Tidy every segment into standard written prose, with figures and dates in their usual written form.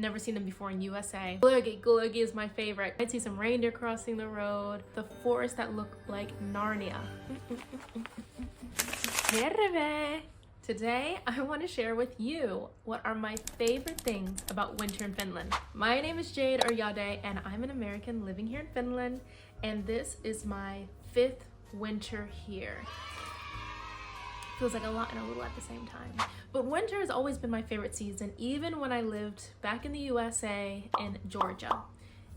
never seen them before in USA. Glögi is my favorite. I'd see some reindeer crossing the road, the forests that look like Narnia. Terve! Today, I want to share with you what are my favorite things about winter in Finland. My name is Jade or Jade, and I'm an American living here in Finland, and this is my 5th winter here. Feels like a lot and a little at the same time. But winter has always been my favorite season, even when I lived back in the USA in Georgia.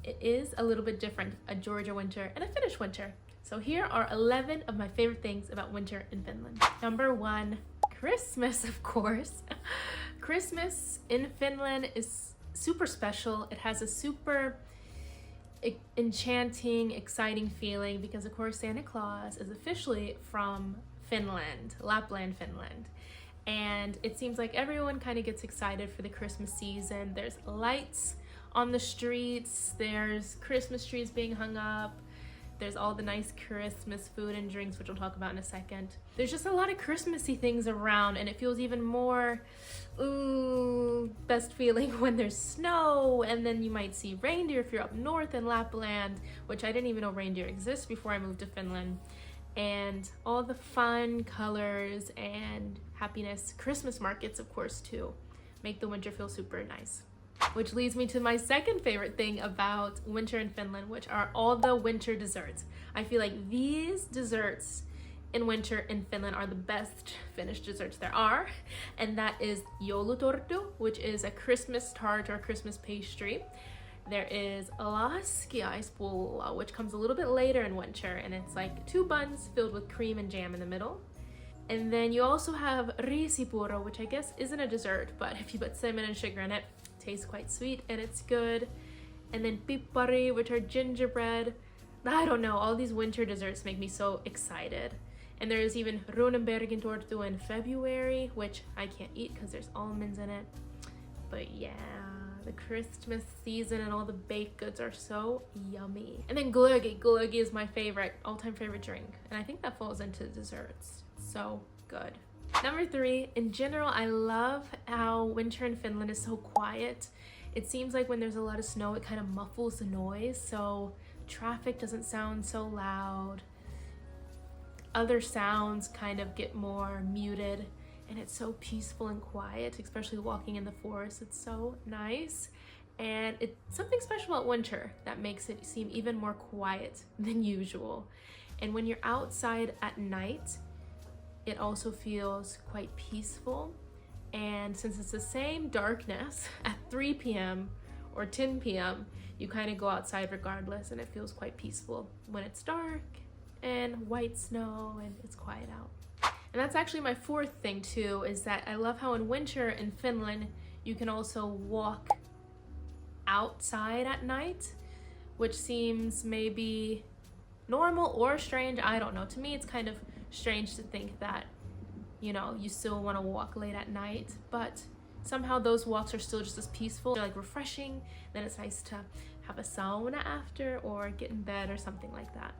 It is a little bit different, a Georgia winter and a Finnish winter. So here are 11 of my favorite things about winter in Finland. Number 1, Christmas, of course. Christmas in Finland is super special. It has a super enchanting, exciting feeling because, of course, Santa Claus is officially from Finland, Lapland, Finland. And it seems like everyone kind of gets excited for the Christmas season. There's lights on the streets, there's Christmas trees being hung up, there's all the nice Christmas food and drinks, which we'll talk about in a second. There's just a lot of Christmassy things around, and it feels even more, best feeling when there's snow, and then you might see reindeer if you're up north in Lapland, which I didn't even know reindeer exist before I moved to Finland. And all the fun colors and happiness. Christmas markets, of course, too, make the winter feel super nice. Which leads me to my second favorite thing about winter in Finland, which are all the winter desserts. I feel like these desserts in winter in Finland are the best Finnish desserts there are, and that is joulutorttu, which is a Christmas tart or Christmas pastry. There is laskiaispulla, which comes a little bit later in winter, and it's like 2 buns filled with cream and jam in the middle. And then you also have riisipuro, which I guess isn't a dessert, but if you put cinnamon and sugar in it, it tastes quite sweet and it's good. And then pippari, which are gingerbread. I don't know, all these winter desserts make me so excited. And there is even Runebergin torttu in February, which I can't eat because there's almonds in it. But yeah, the Christmas season and all the baked goods are so yummy. And then glögi is my favorite, all-time favorite drink. And I think that falls into desserts. So good. Number 3, in general, I love how winter in Finland is so quiet. It seems like when there's a lot of snow, it kind of muffles the noise, so traffic doesn't sound so loud. Other sounds kind of get more muted, and it's so peaceful and quiet, especially walking in the forest. It's so nice. And it's something special about winter that makes it seem even more quiet than usual. And when you're outside at night, it also feels quite peaceful. And since it's the same darkness at 3 p.m. or 10 p.m., you kind of go outside regardless, and it feels quite peaceful when it's dark and white snow and it's quiet out. And that's actually my 4th thing too, is that I love how in winter in Finland, you can also walk outside at night, which seems maybe normal or strange. I don't know. To me, it's kind of strange to think that, you know, you still want to walk late at night, but somehow those walks are still just as peaceful. They're like refreshing. Then it's nice to have a sauna after or get in bed or something like that.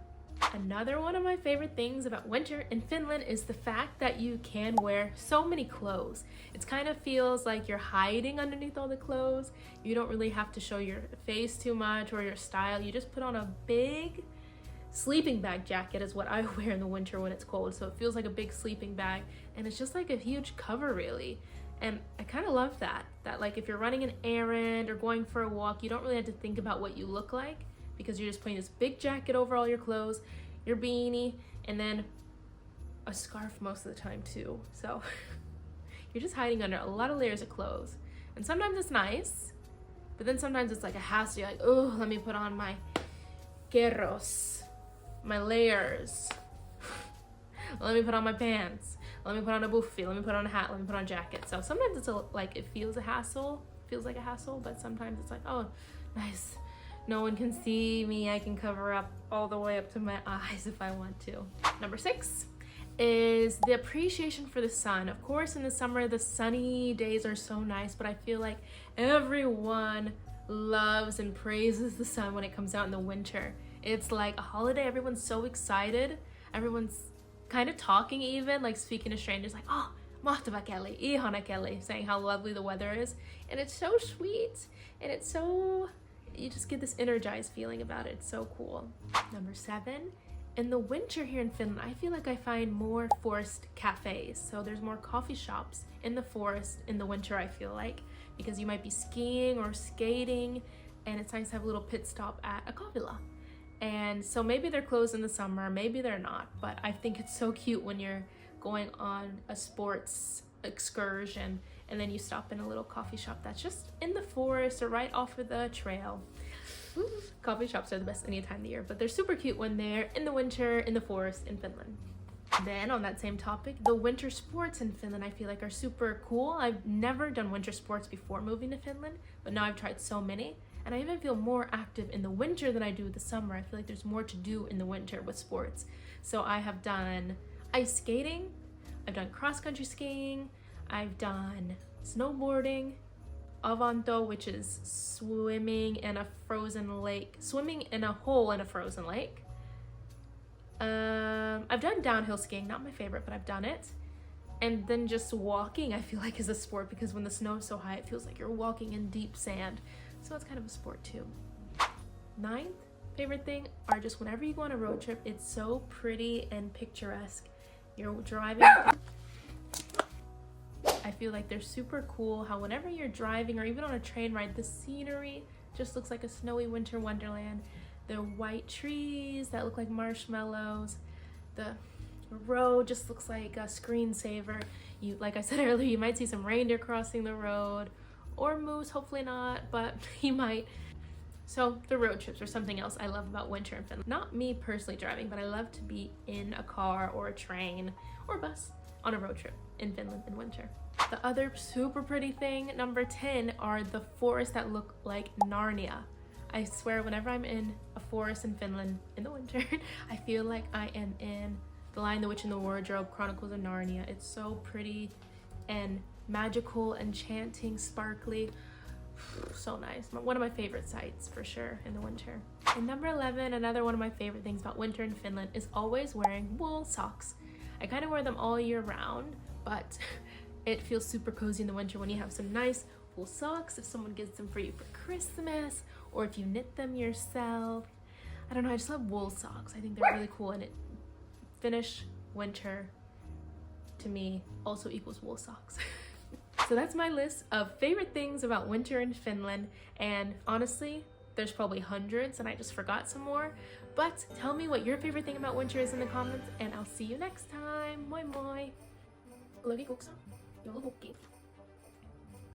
Another one of my favorite things about winter in Finland is the fact that you can wear so many clothes. It kind of feels like you're hiding underneath all the clothes. You don't really have to show your face too much or your style. You just put on a big sleeping bag jacket is what I wear in the winter when it's cold. So it feels like a big sleeping bag, and it's just like a huge cover really. And I kind of love that like if you're running an errand or going for a walk, you don't really have to think about what you look like, because you're just putting this big jacket over all your clothes, your beanie, and then a scarf most of the time too. So you're just hiding under a lot of layers of clothes. And sometimes it's nice, but then sometimes it's like a hassle. You're like, oh, let me put on my kerros, my layers. Let me put on my pants. Let me put on a buffy. Let me put on a hat. Let me put on a jacket. So sometimes it's like it feels like a hassle, but sometimes it's like, oh, nice. No one can see me. I can cover up all the way up to my eyes if I want to. Number 6 is the appreciation for the sun. Of course, in the summer, the sunny days are so nice, but I feel like everyone loves and praises the sun when it comes out in the winter. It's like a holiday. Everyone's so excited. Everyone's kind of talking, even like speaking to strangers, like, oh, mahtava Kelly, ihana Kelly, saying how lovely the weather is. And it's so sweet. and it's so, you just get this energized feeling about it. It's so cool. Number 7, in the winter here in Finland, I feel like I find more forest cafes. So there's more coffee shops in the forest in the winter, I feel like, because you might be skiing or skating, and it's nice to have a little pit stop at a kahvila. And so maybe they're closed in the summer, maybe they're not, but I think it's so cute when you're going on a sports excursion and then you stop in a little coffee shop that's just in the forest or right off of the trail. Ooh, coffee shops are the best any time of the year, but they're super cute when they're in the winter in the forest in Finland. Then on that same topic, the winter sports in Finland I feel like are super cool. I've never done winter sports before moving to Finland, but now I've tried so many. And I even feel more active in the winter than I do the summer. I feel like there's more to do in the winter with sports. So I have done ice skating, I've done cross-country skiing, I've done snowboarding, avanto, which is swimming in a frozen lake, swimming in a hole in a frozen lake. I've done downhill skiing, not my favorite, but I've done it. And then just walking, I feel like, is a sport, because when the snow is so high, it feels like you're walking in deep sand. So it's kind of a sport too. 9th favorite thing are just whenever you go on a road trip, it's so pretty and picturesque. You're driving. I feel like they're super cool how whenever you're driving or even on a train ride, the scenery just looks like a snowy winter wonderland. The white trees that look like marshmallows. The road just looks like a screensaver. You, like I said earlier, you might see some reindeer crossing the road, or moose, hopefully not, but you might. So the road trips are something else I love about winter in Finland. Not me personally driving, but I love to be in a car or a train or bus on a road trip in Finland in winter. The other super pretty thing, number 10, are the forests that look like Narnia. I swear whenever I'm in a forest in Finland in the winter, I feel like I am in The Lion, the Witch, and the Wardrobe, Chronicles of Narnia. It's so pretty and magical, enchanting, sparkly. So nice. One of my favorite sights for sure in the winter. And number 11, another one of my favorite things about winter in Finland is always wearing wool socks. I kind of wear them all year round, but it feels super cozy in the winter when you have some nice wool socks, if someone gives them for you for Christmas, or if you knit them yourself. I don't know, I just love wool socks. I think they're really cool, and Finnish winter to me also equals wool socks. So that's my list of favorite things about winter in Finland, and honestly, there's probably hundreds and I just forgot some more, but tell me what your favorite thing about winter is in the comments, and I'll see you next time. Moi moi! Glöggi kuksa, joulupukki.